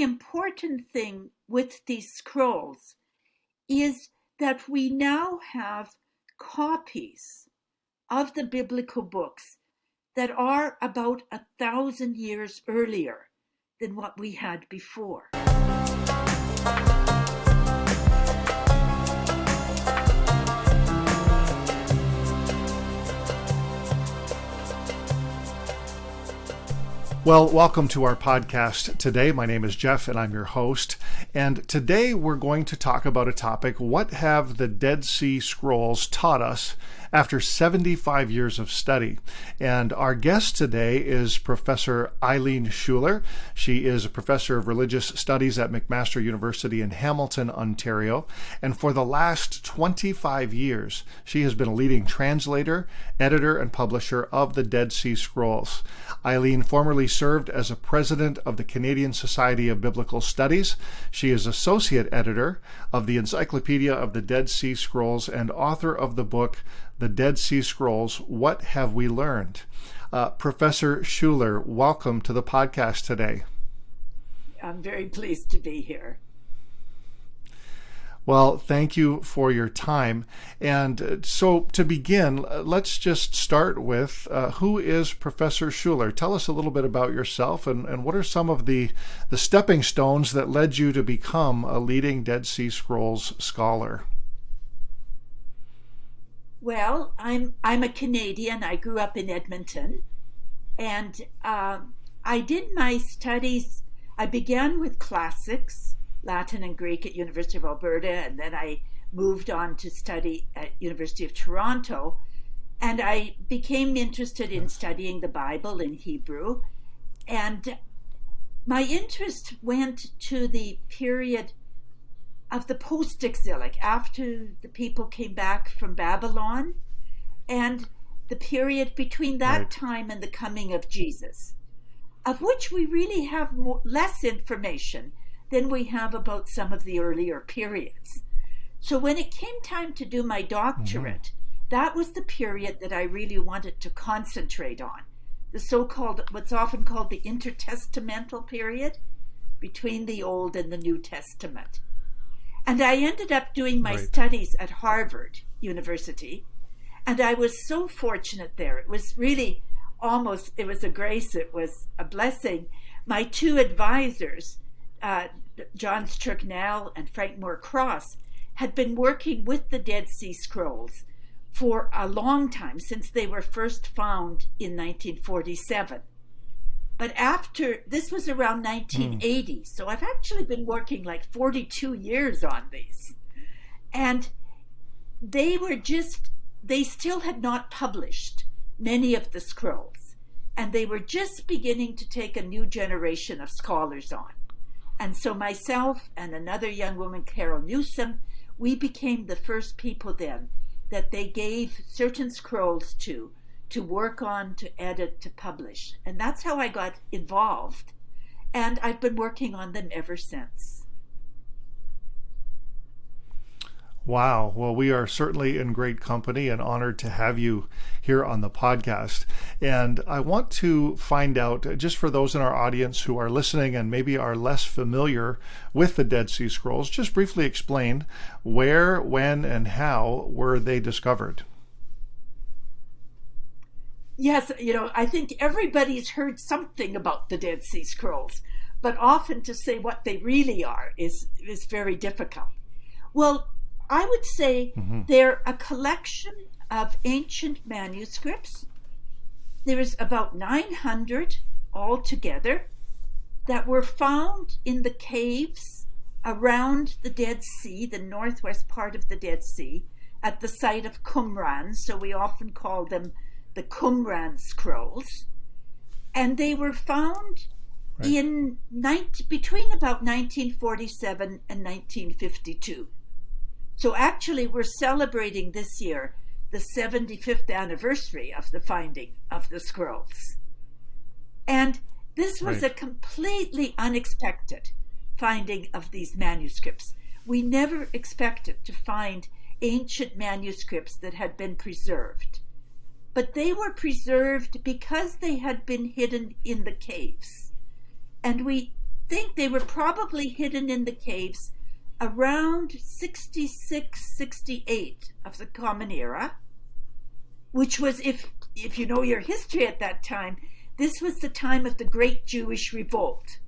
important thing with these scrolls is that we now have copies of the biblical books that are about 1,000 years earlier than what we had before. Well, welcome to our podcast today. My name is Jeff and I'm your host. And today we're going to talk about a topic: what have the Dead Sea Scrolls taught us after 75 years of study? And our guest today is Professor Eileen Schuller. She is a professor of religious studies at McMaster University in Hamilton, Ontario. And for the last 25 years, she has been a leading translator, editor, and publisher of the Dead Sea Scrolls. Eileen formerly served as a president of the Canadian Society of Biblical Studies. She is associate editor of the Encyclopedia of the Dead Sea Scrolls and author of the book, The Dead Sea Scrolls, What Have We Learned? Professor Schuller, welcome to the podcast today. I'm very pleased to be here. Well, thank you for your time. And so to begin, let's just start with who is Professor Schuller? Tell us a little bit about yourself and what are some of the stepping stones that led you to become a leading Dead Sea Scrolls scholar? Well, I'm a Canadian. I grew up in Edmonton, and I did my studies. I began with classics, Latin and Greek at University of Alberta, and then I moved on to study at University of Toronto, and I became interested in studying the Bible in Hebrew, and my interest went to the period of the post-exilic, after the people came back from Babylon, and the period between that time and the coming of Jesus, of which we really have less information than we have about some of the earlier periods. So when it came time to do my doctorate, that was the period that I really wanted to concentrate on, the so-called, what's often called the intertestamental period, between the Old and the New Testament. And I ended up doing my studies at Harvard University, and I was so fortunate there. It was really it was a grace, it was a blessing. My two advisors, John Strucknell and Frank Moore Cross, had been working with the Dead Sea Scrolls for a long time, since they were first found in 1947. But this was around 1980, so I've actually been working like 42 years on these. And they still had not published many of the scrolls, and they were just beginning to take a new generation of scholars on. And so myself and another young woman, Carol Newsom, we became the first people then that they gave certain scrolls to work on, to edit, to publish. And that's how I got involved. And I've been working on them ever since. Wow. Well, we are certainly in great company and honored to have you here on the podcast. And I want to find out, just for those in our audience who are listening and maybe are less familiar with the Dead Sea Scrolls, just briefly explain where, when, and how were they discovered? Yes, I think everybody's heard something about the Dead Sea Scrolls, but often to say what they really are is very difficult. Well, I would say they're a collection of ancient manuscripts. There is about 900 altogether that were found in the caves around the Dead Sea, the northwest part of the Dead Sea, at the site of Qumran, so we often call them the Qumran scrolls, and they were found between about 1947 and 1952. So actually we're celebrating this year the 75th anniversary of the finding of the scrolls. And this was a completely unexpected finding of these manuscripts. We never expected to find ancient manuscripts that had been preserved. But they were preserved because they had been hidden in the caves. And we think they were probably hidden in the caves around 66, 68 of the Common Era, which was, if you know your history at that time, this was the time of the Great Jewish Revolt.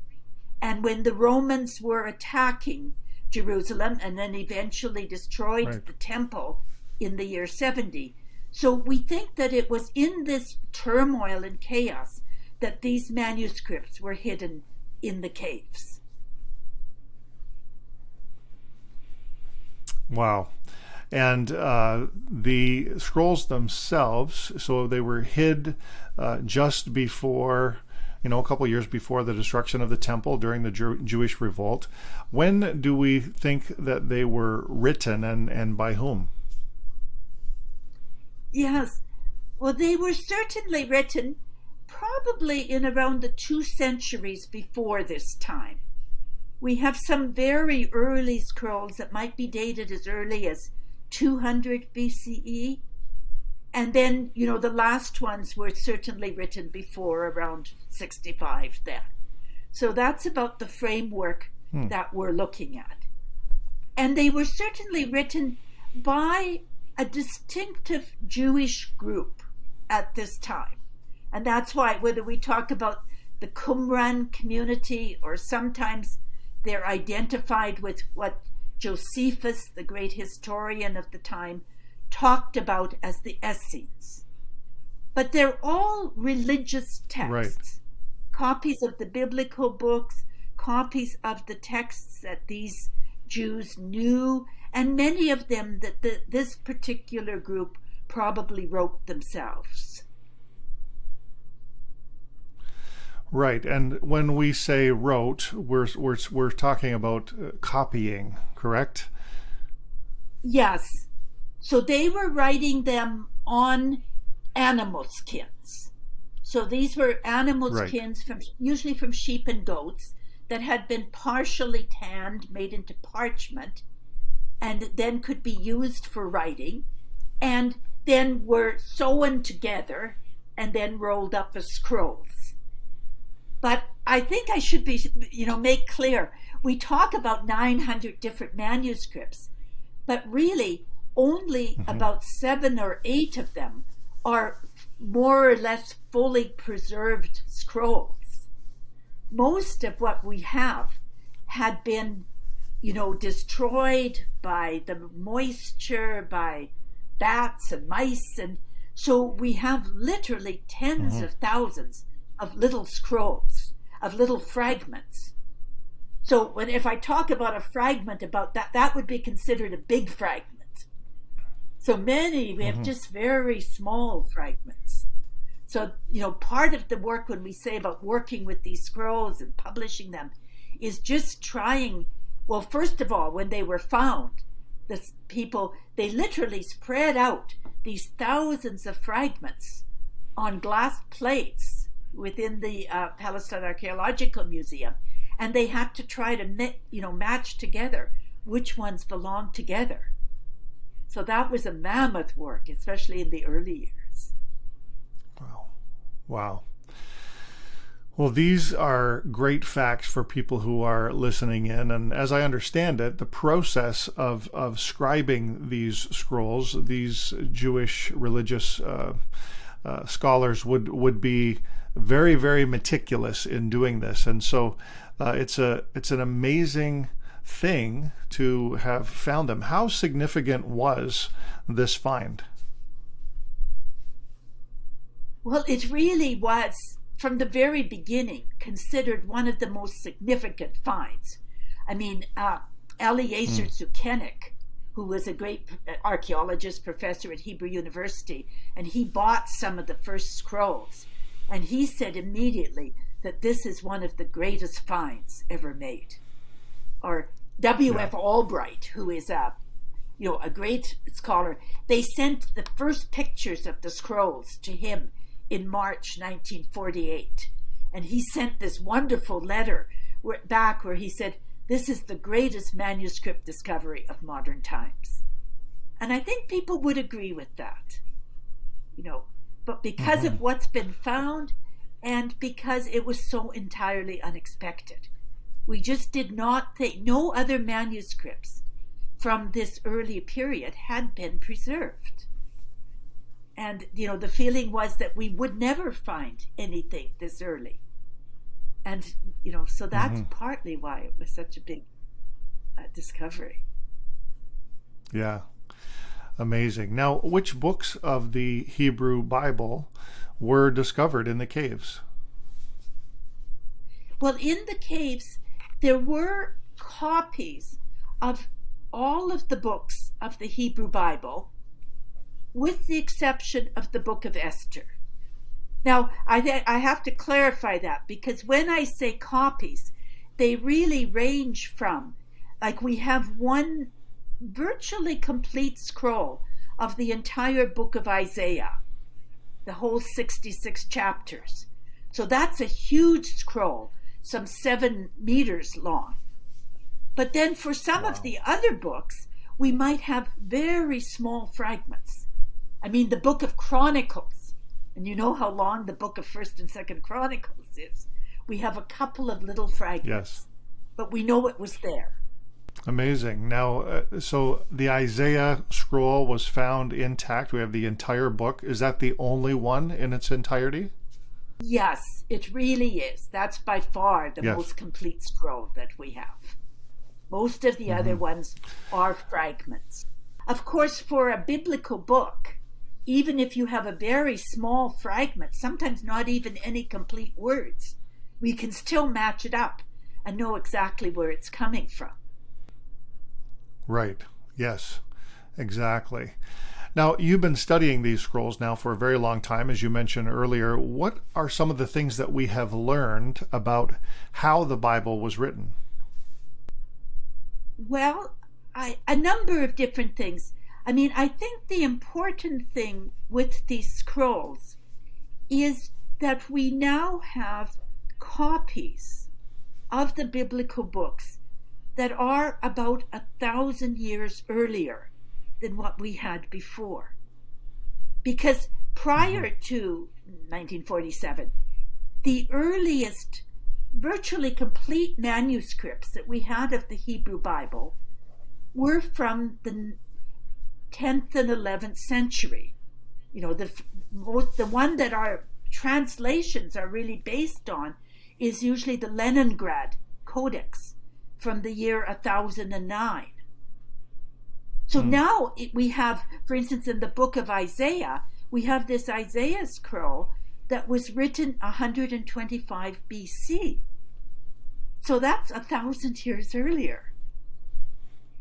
And when the Romans were attacking Jerusalem and then eventually destroyed the temple in the year 70. So we think that it was in this turmoil and chaos that these manuscripts were hidden in the caves. Wow. And the scrolls themselves, so they were hid just before, a couple years before the destruction of the temple during the Jewish revolt. When do we think that they were written, and by whom? Yes. Well, they were certainly written probably in around the 2 centuries before this time. We have some very early scrolls that might be dated as early as 200 BCE. And then, the last ones were certainly written before around 65 then. So that's about the framework that we're looking at. And they were certainly written by a distinctive Jewish group at this time. And that's why, whether we talk about the Qumran community, or sometimes they're identified with what Josephus, the great historian of the time, talked about as the Essenes. But they're all religious texts, copies of the biblical books, copies of the texts that these Jews knew, and many of them that this particular group probably wrote themselves. Right, and when we say wrote, we're talking about copying, correct? Yes. So they were writing them on animal skins. So these were animal skins, usually from sheep and goats, that had been partially tanned, made into parchment, and then could be used for writing, and then were sewn together and then rolled up as scrolls. But I think I should be, make clear, we talk about 900 different manuscripts, but really only about 7 or 8 of them are more or less fully preserved scrolls. Most of what we have had been, destroyed by the moisture, by bats and mice, and so we have literally tens of thousands of little scrolls, of little fragments. So if I talk about a fragment about that would be considered a big fragment. So many, we have just very small fragments. So, part of the work when we say about working with these scrolls and publishing them is just trying, well, first of all, when they were found, they literally spread out these thousands of fragments on glass plates within the Palestine Archaeological Museum, and they had to try to match together which ones belonged together. So that was a mammoth work, especially in the early years. Wow. Well, these are great facts for people who are listening in. And as I understand it, the process of scribing these scrolls, these Jewish religious scholars would be very, very meticulous in doing this. And so it's an amazing thing to have found them. How significant was this find? Well, it really was, from the very beginning, considered one of the most significant finds. I mean, Eliezer Zukenik, who was a great archaeologist professor at Hebrew University, and he bought some of the first scrolls, and he said immediately that this is one of the greatest finds ever made. Or W.F. Albright, who is a great scholar, they sent the first pictures of the scrolls to him in March 1948. And he sent this wonderful letter back where he said, this is the greatest manuscript discovery of modern times. And I think people would agree with that, but because of what's been found and because it was so entirely unexpected. We just did not think, no other manuscripts from this early period had been preserved. And, the feeling was that we would never find anything this early. And, so that's partly why it was such a big discovery. Yeah. Amazing. Now, which books of the Hebrew Bible were discovered in the caves? Well, in the caves, there were copies of all of the books of the Hebrew Bible, with the exception of the book of Esther. Now, I have to clarify that, because when I say copies, they really range from, like, we have one virtually complete scroll of the entire book of Isaiah, the whole 66 chapters. So that's a huge scroll, some 7 meters long. But then for some of the other books, we might have very small fragments. I mean, the book of Chronicles, and you know how long the book of 1st and 2nd Chronicles is. We have a couple of little fragments, but we know it was there. Amazing. Now, so the Isaiah scroll was found intact. We have the entire book. Is that the only one in its entirety? Yes, it really is. That's by far the most complete scroll that we have. Most of the other ones are fragments. Of course, for a biblical book, even if you have a very small fragment, sometimes not even any complete words, we can still match it up and know exactly where it's coming from. Right. Yes, exactly. Now, you've been studying these scrolls now for a very long time, as you mentioned earlier. What are some of the things that we have learned about how the Bible was written? Well, a number of different things. I mean, I think the important thing with these scrolls is that we now have copies of the biblical books that are about 1,000 years earlier than what we had before. Because prior to 1947, the earliest virtually complete manuscripts that we had of the Hebrew Bible were from the 10th and 11th century. The one that our translations are really based on is usually the Leningrad Codex from the year 1009. So now we have, for instance, in the book of Isaiah, we have this Isaiah scroll that was written 125 BC. So that's 1,000 years earlier.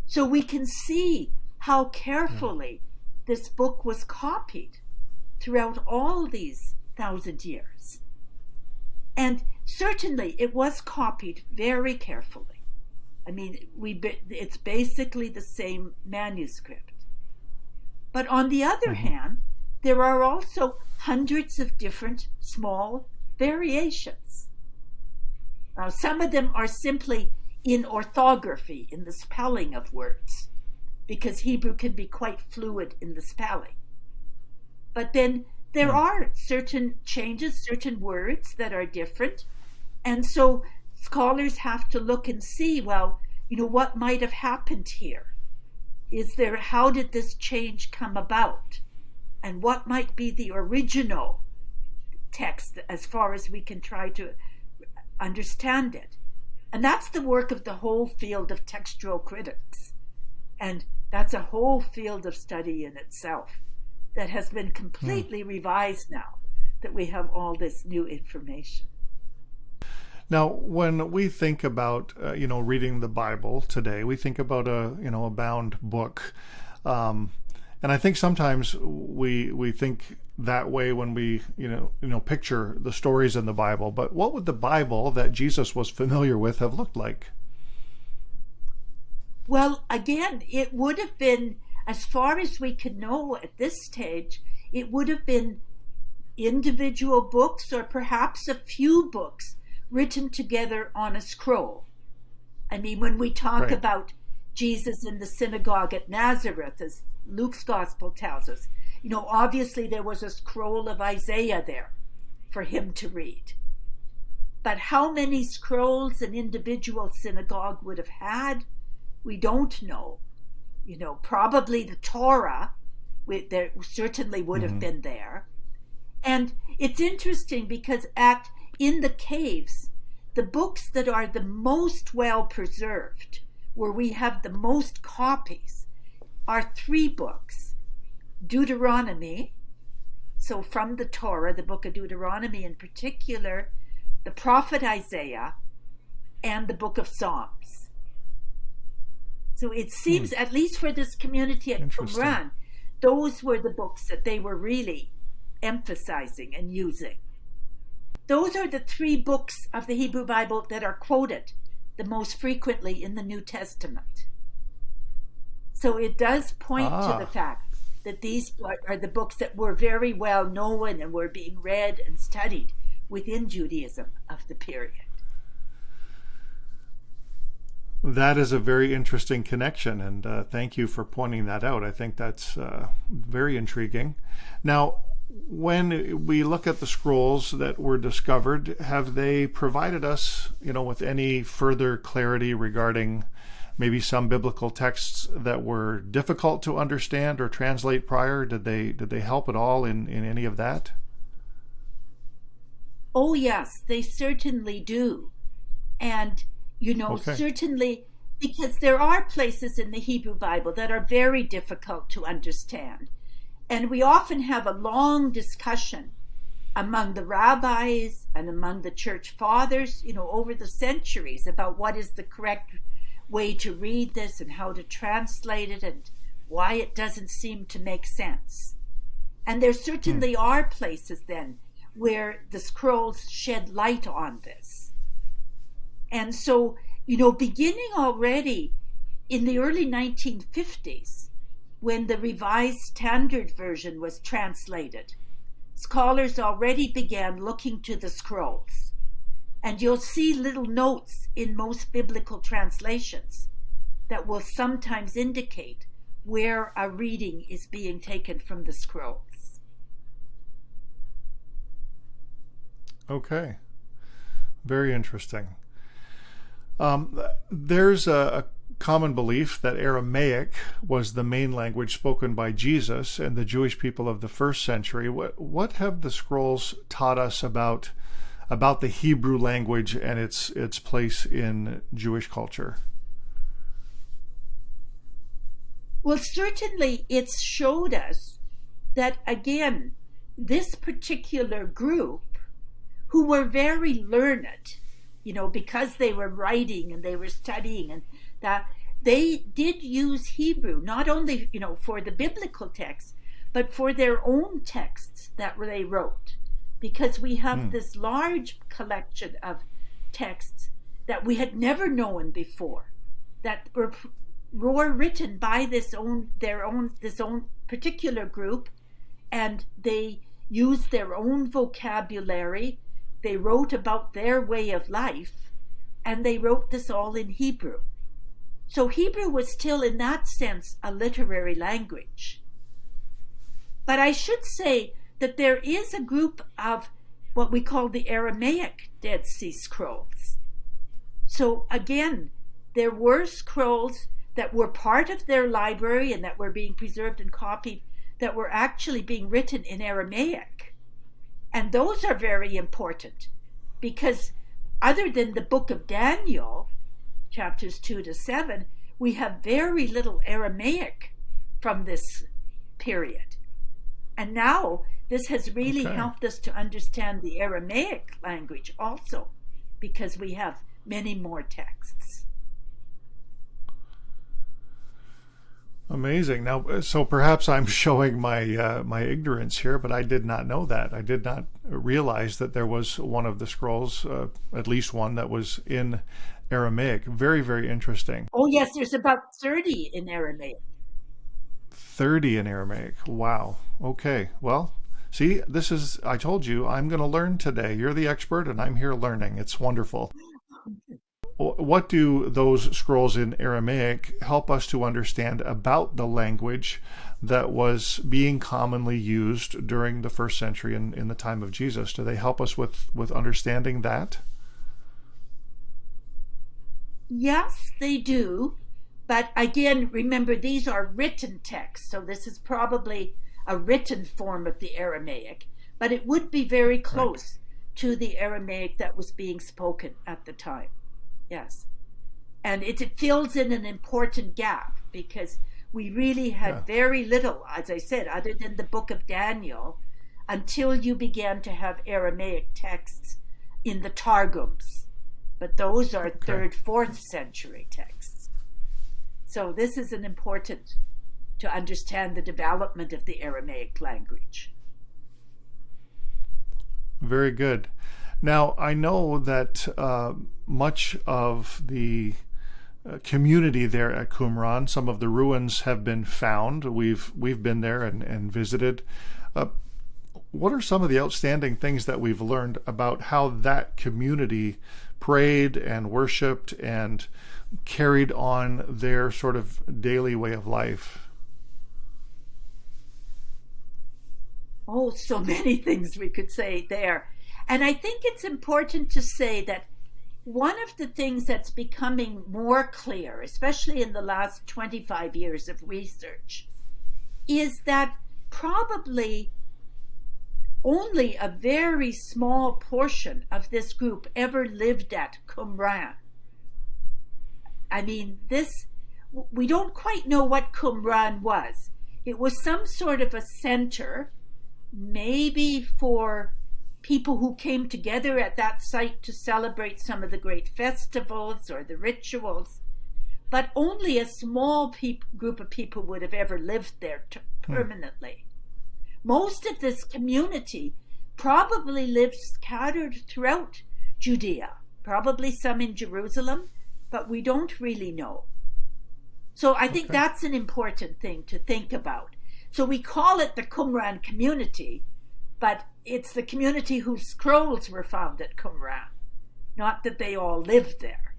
So we can see how carefully this book was copied throughout all these 1,000 years. And certainly it was copied very carefully. I mean, it's basically the same manuscript. But on the other hand, there are also hundreds of different small variations. Now, some of them are simply in orthography, in the spelling of words, because Hebrew can be quite fluid in the spelling. But then there are certain changes, certain words that are different. And so scholars have to look and see, well, what might have happened here? How did this change come about? And what might be the original text as far as we can try to understand it? And that's the work of the whole field of textual critics. And that's a whole field of study in itself that has been completely revised now that we have all this new information. Now, when we think about, reading the Bible today, we think about a bound book. And I think sometimes we think that way when we, picture the stories in the Bible. But what would the Bible that Jesus was familiar with have looked like? Well, again, it would have been, as far as we can know at this stage, it would have been individual books or perhaps a few books written together on a scroll. I mean, when we talk about Jesus in the synagogue at Nazareth, as Luke's gospel tells us, obviously there was a scroll of Isaiah there for him to read. But how many scrolls an individual synagogue would have had, we don't know. Probably the Torah, there certainly would have been there. And it's interesting because in the caves, the books that are the most well preserved, where we have the most copies, are 3 books. Deuteronomy, so from the Torah, the book of Deuteronomy in particular, the prophet Isaiah, and the book of Psalms. So it seems, at least for this community at Qumran, those were the books that they were really emphasizing and using. Those are the 3 books of the Hebrew Bible that are quoted the most frequently in the New Testament. So it does point to the fact that these are the books that were very well known and were being read and studied within Judaism of the period. That is a very interesting connection, and thank you for pointing that out. I think that's very intriguing. Now, when we look at the scrolls that were discovered, have they provided us, with any further clarity regarding maybe some biblical texts that were difficult to understand or translate prior? Did they help at all in any of that? Oh yes, they certainly do. And certainly, because there are places in the Hebrew Bible that are very difficult to understand. And we often have a long discussion among the rabbis and among the church fathers, over the centuries about what is the correct way to read this and how to translate it and why it doesn't seem to make sense. And there certainly are places then where the scrolls shed light on this. And so, beginning already in the early 1950s, when the Revised Standard Version was translated, scholars already began looking to the scrolls. And you'll see little notes in most biblical translations that will sometimes indicate where a reading is being taken from the scrolls. Okay. Very interesting. There's a common belief that Aramaic was the main language spoken by Jesus and the Jewish people of the first century. What have the scrolls taught us about the Hebrew language and its place in Jewish culture? Well, certainly it's showed us that, again, this particular group, who were very learned, because they were writing and they were studying, and that they did use Hebrew, not only, for the biblical text, but for their own texts that they wrote. Because we have this large collection of texts that we had never known before, that were written by this own particular group, and they used their own vocabulary. They wrote about their way of life, and they wrote this all in Hebrew. So Hebrew was still, in that sense, a literary language. But I should say that there is a group of what we call the Aramaic Dead Sea Scrolls. So again, there were scrolls that were part of their library and that were being preserved and copied that were actually being written in Aramaic. And those are very important because other than the book of Daniel, chapters 2 to 7, we have very little Aramaic from this period. And now this has really helped us to understand the Aramaic language also, because we have many more texts. Amazing. Now, so perhaps I'm showing my my ignorance here, but I did not know that. I did not realize that there was one of the scrolls, at least one, that was in Aramaic. Very, very interesting. Oh, yes, there's about 30 in Aramaic. 30 in Aramaic. Wow. Okay. Well, see, I told you, I'm going to learn today. You're the expert, and I'm here learning. It's wonderful. What do those scrolls in Aramaic help us to understand about the language that was being commonly used during the first century in the time of Jesus? Do they help us with understanding that? Yes, they do. But again, remember, these are written texts, so this is probably a written form of the Aramaic, but it would be very close to the Aramaic that was being spoken at the time. Yes. And it fills in an important gap because we really had very little, as I said, other than the book of Daniel, until you began to have Aramaic texts in the Targums. But those are 3rd, 4th century texts. So this is an important to understand the development of the Aramaic language. Very good. Now, I know that much of the community there at Qumran, some of the ruins have been found. We've been there and visited. What are some of the outstanding things that we've learned about how that community prayed and worshiped and carried on their sort of daily way of life? Oh, so many things we could say there. And I think it's important to say that one of the things that's becoming more clear, especially in the last 25 years of research, is that probably only a very small portion of this group ever lived at Qumran. I mean, we don't quite know what Qumran was. It was some sort of a center, maybe for people who came together at that site to celebrate some of the great festivals or the rituals, but only a small group of people would have ever lived there permanently. Most of this community probably lived scattered throughout Judea, probably some in Jerusalem, but we don't really know. So I think that's an important thing to think about. So we call it the Qumran community, but it's the community whose scrolls were found at Qumran, not that they all lived there.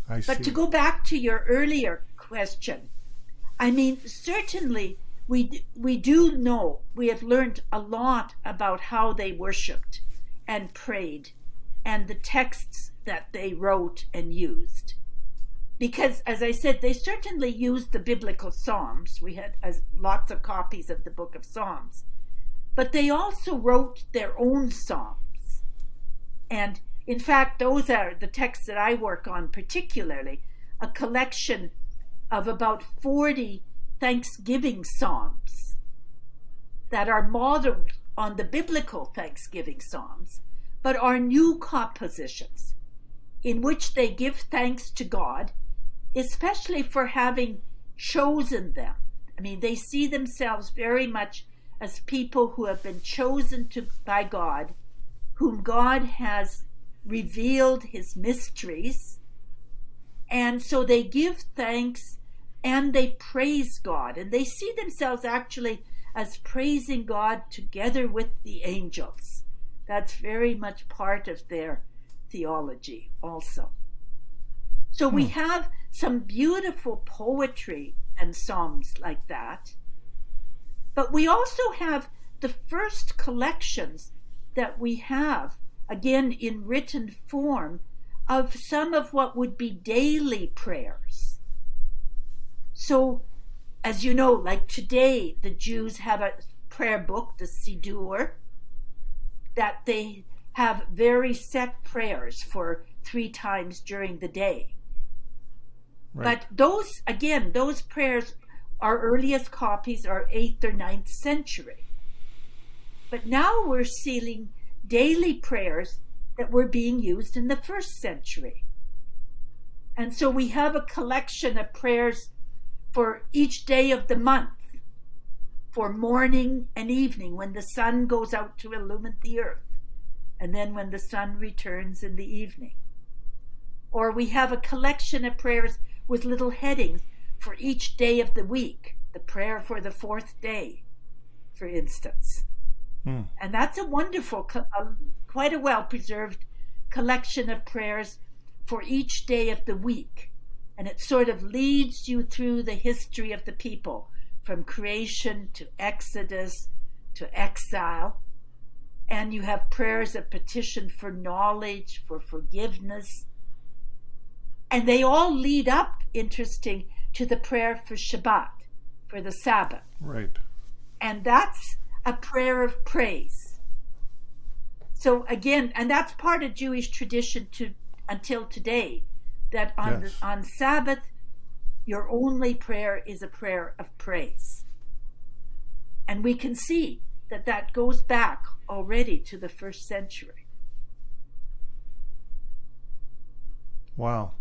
I see. But to go back to your earlier question, I mean, certainly we do know, we have learned a lot about how they worshipped and prayed and the texts that they wrote and used. Because, as I said, they certainly used the biblical Psalms. We had lots of copies of the book of Psalms. But they also wrote their own Psalms. And in fact, those are the texts that I work on particularly, a collection of about 40 Thanksgiving Psalms that are modeled on the biblical Thanksgiving Psalms, but are new compositions in which they give thanks to God, especially for having chosen them. I mean, they see themselves very much as people who have been chosen by God, whom God has revealed his mysteries. And so they give thanks and they praise God. And they see themselves actually as praising God together with the angels. That's very much part of their theology also. So we have some beautiful poetry and psalms like that. But we also have the first collections that we have, again in written form, of some of what would be daily prayers. So, as you know, like today, the Jews have a prayer book, the Siddur, that they have very set prayers for 3 times during the day. Right. But those prayers, our earliest copies are 8th or 9th century. But now we're seeing daily prayers that were being used in the 1st century. And so we have a collection of prayers for each day of the month, for morning and evening when the sun goes out to illumine the earth, and then when the sun returns in the evening. Or we have a collection of prayers with little headings for each day of the week, the prayer for the 4th day, for instance. And that's a wonderful, quite a well-preserved collection of prayers for each day of the week. And it sort of leads you through the history of the people, from creation to Exodus to exile. And you have prayers of petition for knowledge, for forgiveness. And they all lead up, interesting, to the prayer for Shabbat, for the Sabbath. Right. And that's a prayer of praise. So again, and that's part of Jewish tradition until today, that on Sabbath, your only prayer is a prayer of praise. And we can see that goes back already to the 1st century. Wow.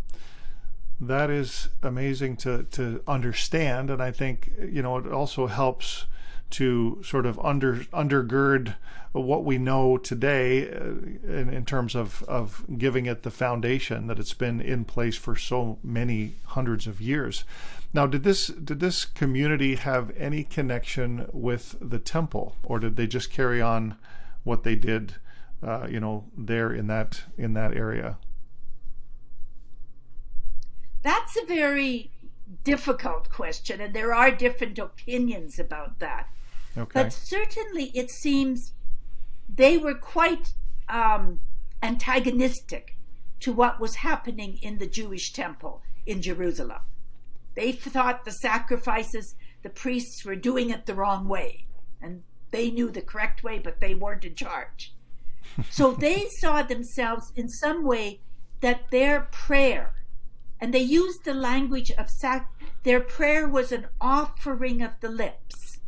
That is amazing to understand. And I think, it also helps to sort of undergird what we know today in terms of giving it the foundation that it's been in place for so many hundreds of years. Now, did this community have any connection with the temple, or did they just carry on what they did, there in that area? That's a very difficult question, and there are different opinions about that. Okay. But certainly it seems they were quite antagonistic to what was happening in the Jewish temple in Jerusalem. They thought the sacrifices, the priests were doing it the wrong way, and they knew the correct way, but they weren't in charge. So they saw themselves in some way that their prayer, and they used the language of their prayer was an offering of the lips.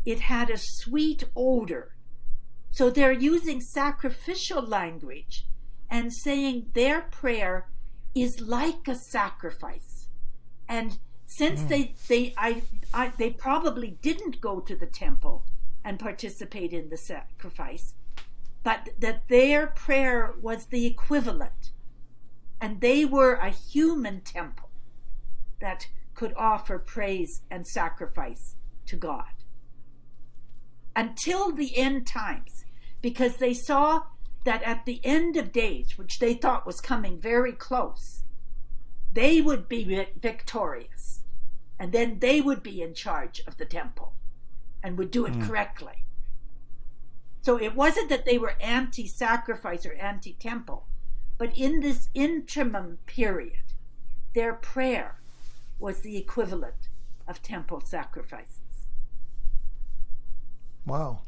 It had a sweet odor. So they're using sacrificial language and saying their prayer is like a sacrifice. And since they probably didn't go to the temple and participate in the sacrifice, but that their prayer was the equivalent. And they were a human temple that could offer praise and sacrifice to God. Until the end times, because they saw that at the end of days, which they thought was coming very close, they would be victorious. And then they would be in charge of the temple and would do it correctly. So it wasn't that they were anti-sacrifice or anti-temple, but in this interim period, their prayer was the equivalent of temple sacrifices. Wow.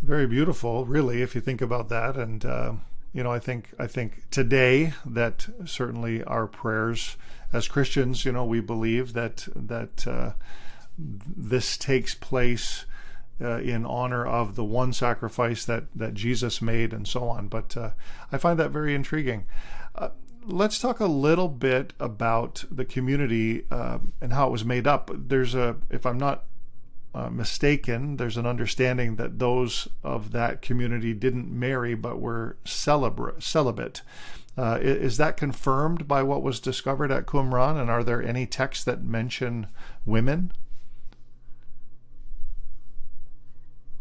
Very beautiful, really, if you think about that. And, I think today that certainly our prayers as Christians, we believe that this takes place in honor of the one sacrifice that Jesus made and so on. But I find that very intriguing. Let's talk a little bit about the community and how it was made up. If I'm not mistaken, there's an understanding that those of that community didn't marry but were celibate. Is that confirmed by what was discovered at Qumran? And are there any texts that mention women?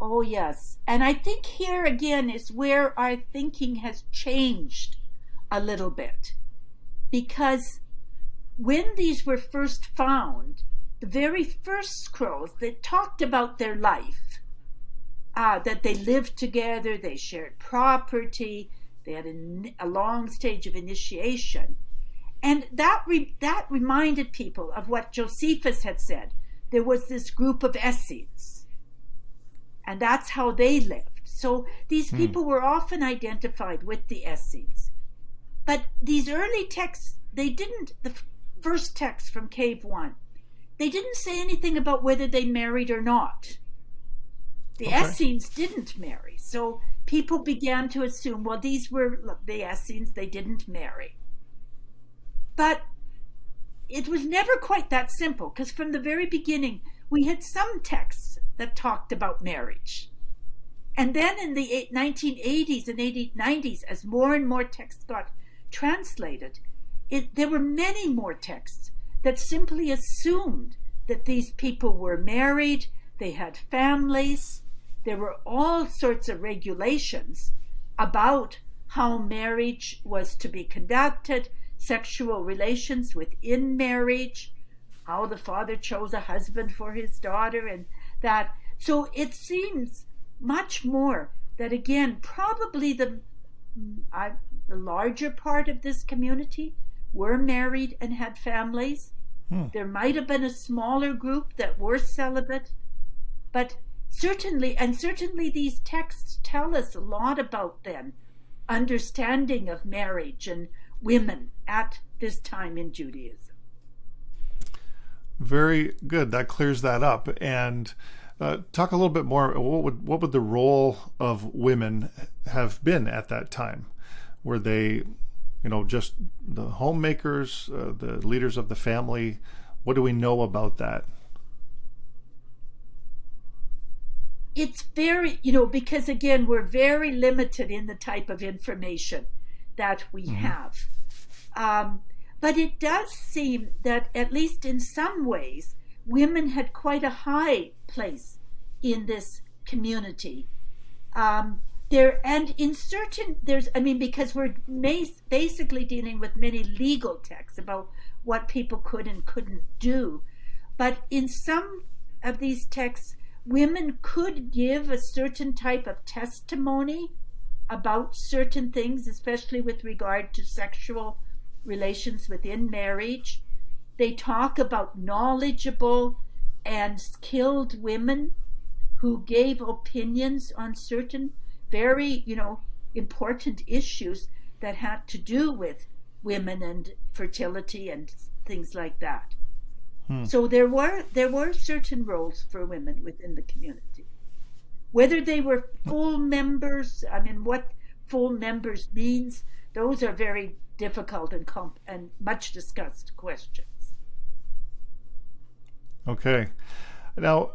Oh, yes. And I think here again is where our thinking has changed a little bit. Because when these were first found, the very first scrolls that talked about their life, that they lived together, they shared property, they had a long stage of initiation. And that reminded people of what Josephus had said. There was this group of Essenes. And that's how they lived. So these people were often identified with the Essenes. But these early texts, the first text from Cave 1, they didn't say anything about whether they married or not. The Essenes didn't marry. So people began to assume, well, these were the Essenes, they didn't marry. But it was never quite that simple, because from the very beginning, we had some texts that talked about marriage. And then in the 1980s and 90s, as more and more texts got translated, there were many more texts that simply assumed that these people were married, they had families. There were all sorts of regulations about how marriage was to be conducted, sexual relations within marriage, how the father chose a husband for his daughter, and that. So it seems much more that, again, probably the larger part of this community were married and had families. There might have been a smaller group that were celibate, but certainly these texts tell us a lot about then understanding of marriage and women at this time in Judaism. Very good. That clears that up. And talk a little bit more. What would the role of women have been at that time? Were they, just the homemakers, the leaders of the family? What do we know about that? It's very, because again, we're very limited in the type of information that we have. But it does seem that, at least in some ways, women had quite a high place in this community. Because we're basically dealing with many legal texts about what people could and couldn't do. But in some of these texts, women could give a certain type of testimony about certain things, especially with regard to sexual relations within marriage. They talk about knowledgeable and skilled women who gave opinions on certain very, important issues that had to do with women and fertility and things like that. So there were certain roles for women within the community. Whether they were full members, what full members means, those are very difficult and much discussed questions. Okay. Now,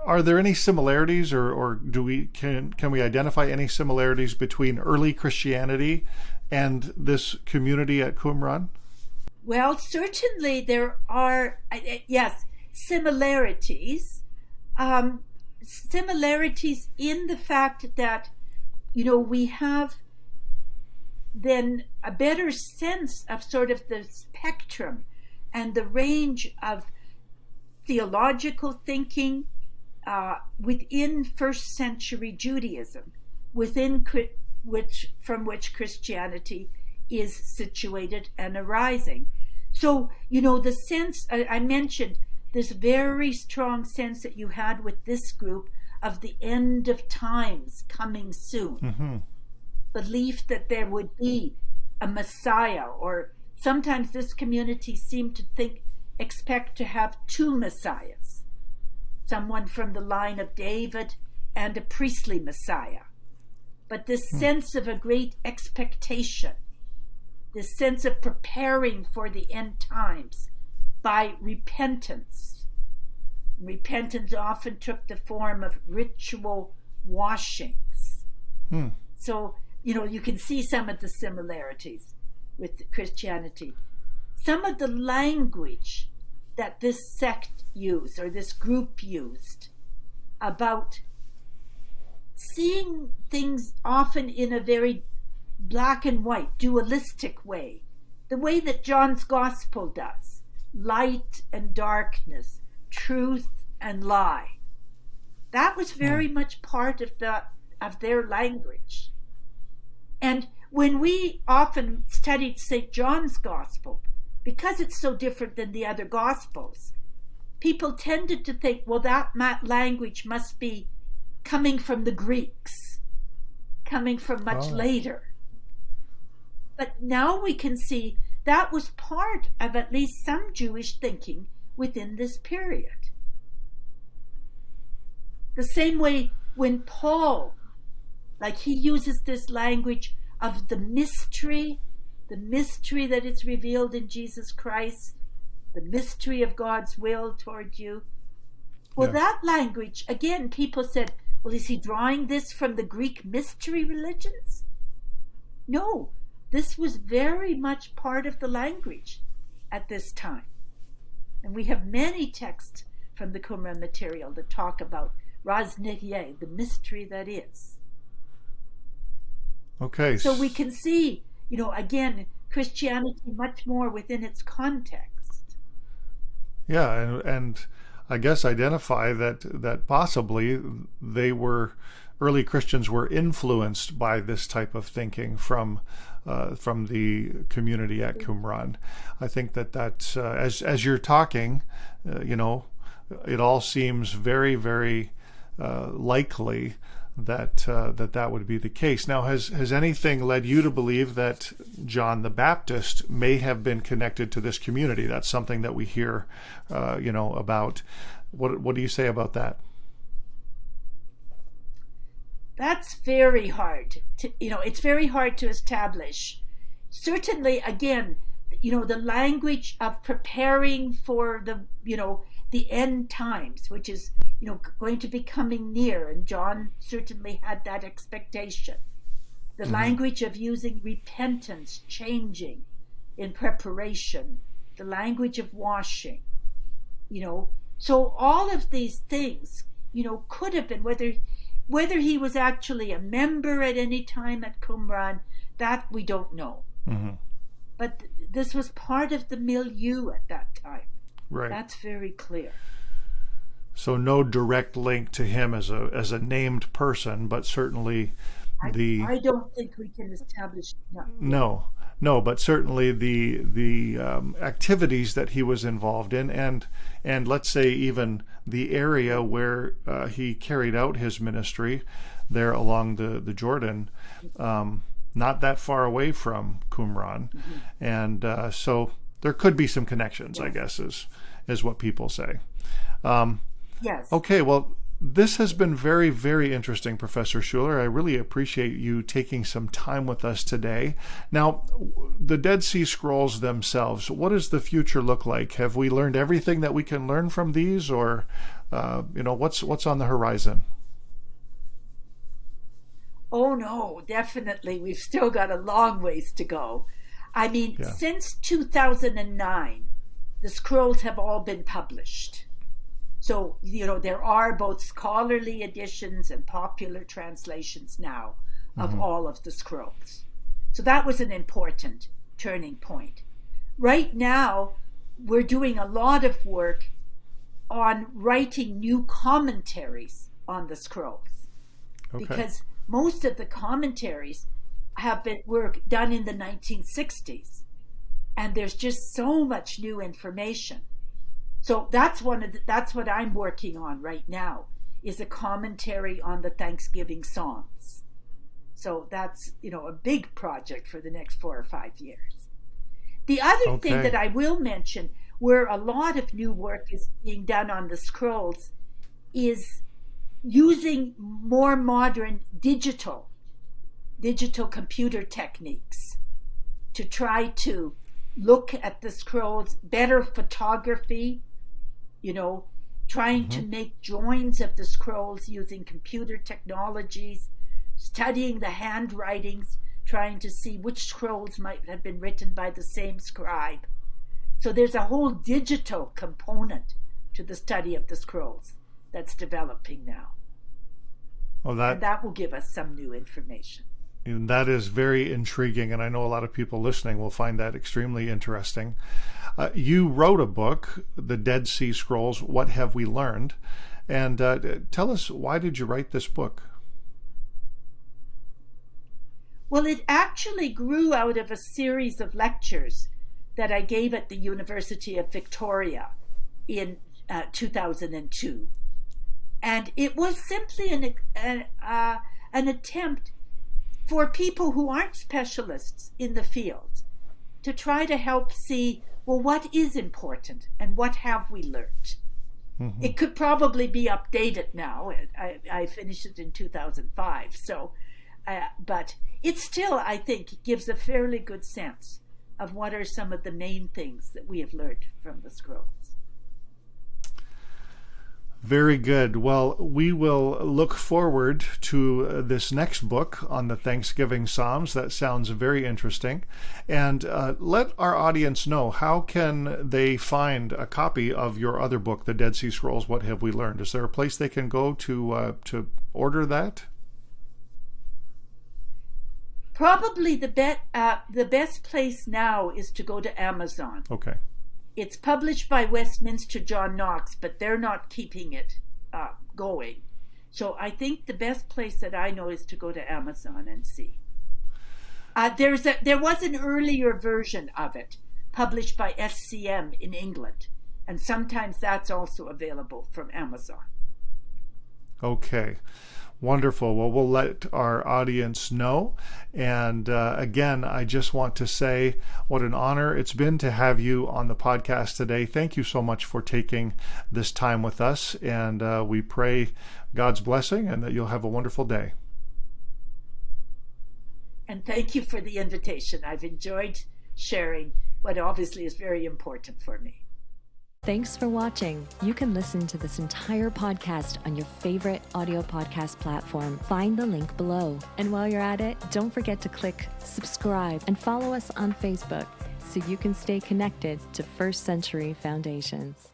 are there any similarities, or can we identify any similarities between early Christianity and this community at Qumran? Well, certainly there are, yes, similarities. Similarities in the fact that, we have then a better sense of sort of the spectrum and the range of theological thinking within first century Judaism, from which Christianity is situated and arising. So, the sense I mentioned, this very strong sense that you had with this group of the end of times coming soon. Belief that there would be a Messiah, or sometimes this community seemed to expect to have two Messiahs, someone from the line of David and a priestly Messiah. But this sense of a great expectation, this sense of preparing for the end times by repentance. Repentance often took the form of ritual washings. So, you can see some of the similarities with Christianity. Some of the language that this sect used, or this group used, about seeing things often in a very black and white, dualistic way, the way that John's Gospel does, light and darkness, truth and lie. That was very much part of their language. And when we often studied St. John's Gospel, because it's so different than the other Gospels, people tended to think, well, that language must be coming from the Greeks, coming from much later. But now we can see that was part of at least some Jewish thinking within this period. The same way when Paul, he uses this language of the mystery that is revealed in Jesus Christ, the mystery of God's will toward you. Well, that language, again, people said, well, is he drawing this from the Greek mystery religions? No, this was very much part of the language at this time. And we have many texts from the Qumran material that talk about Raz Nihye, the mystery that is. Okay. So we can see, again, Christianity much more within its context. Yeah, and I guess identify that possibly early Christians were influenced by this type of thinking from from the community at Qumran. I think that as you're talking, it all seems very, very likely that would be the case. Now, has anything led you to believe that John the Baptist may have been connected to this community? That's something that we hear, about. What do you say about that? That's very hard it's very hard to establish. Certainly, again, the language of preparing for the end times, which is, going to be coming near, and John certainly had that expectation. The language of using repentance, changing in preparation, the language of washing, so all of these things, could have been, whether he was actually a member at any time at Qumran, that we don't know. But this was part of the milieu at that time. Right. That's very clear. So no direct link to him as a named person, but certainly I don't think we can establish. No, but certainly the activities that he was involved in, and let's say even the area where he carried out his ministry there along the Jordan, not that far away from Qumran, and so there could be some connections, I guess, is what people say. Yes. Okay, well, this has been very, very interesting, Professor Schuller. I really appreciate you taking some time with us today. Now, the Dead Sea Scrolls themselves, what does the future look like? Have we learned everything that we can learn from these, or what's on the horizon? Oh no, definitely. We've still got a long ways to go. I mean, since 2009, the scrolls have all been published. So, there are both scholarly editions and popular translations now of all of the scrolls. So that was an important turning point. Right now, we're doing a lot of work on writing new commentaries on the scrolls. Okay. Because most of the commentaries were done in the 1960s. And there's just so much new information. So that's what I'm working on right now, is a commentary on the Thanksgiving Psalms. So that's, a big project for the next 4 or 5 years. The other thing that I will mention, where a lot of new work is being done on the scrolls, is using more modern digital computer techniques to try to look at the scrolls, better photography, trying to make drawings of the scrolls using computer technologies, studying the handwritings, trying to see which scrolls might have been written by the same scribe. So there's a whole digital component to the study of the scrolls that's developing now. Well, and that will give us some new information. And that is very intriguing, and I know a lot of people listening will find that extremely interesting. You wrote a book, The Dead Sea Scrolls, What Have We Learned? And tell us, why did you write this book? Well, it actually grew out of a series of lectures that I gave at the University of Victoria in 2002. And it was simply an attempt for people who aren't specialists in the field to try to help see, well, what is important and what have we learned? It could probably be updated now. I finished it in 2005. So, but it still, I think, gives a fairly good sense of what are some of the main things that we have learned from the scrolls. Very good. Well, we will look forward to this next book on the Thanksgiving Psalms. That sounds very interesting. And let our audience know, how can they find a copy of your other book, The Dead Sea Scrolls, What Have We Learned? Is there a place they can go to order that? Probably the best place now is to go to Amazon. Okay. It's published by Westminster John Knox, but they're not keeping it going. So I think the best place that I know is to go to Amazon and see. There was an earlier version of it published by SCM in England, and sometimes that's also available from Amazon. Okay. Wonderful. Well, we'll let our audience know. And again, I just want to say what an honor it's been to have you on the podcast today. Thank you so much for taking this time with us. And we pray God's blessing and that you'll have a wonderful day. And thank you for the invitation. I've enjoyed sharing what obviously is very important for me. Thanks for watching. You can listen to this entire podcast on your favorite audio podcast platform. Find the link below. And while you're at it, don't forget to click subscribe and follow us on Facebook so you can stay connected to First Century Foundations.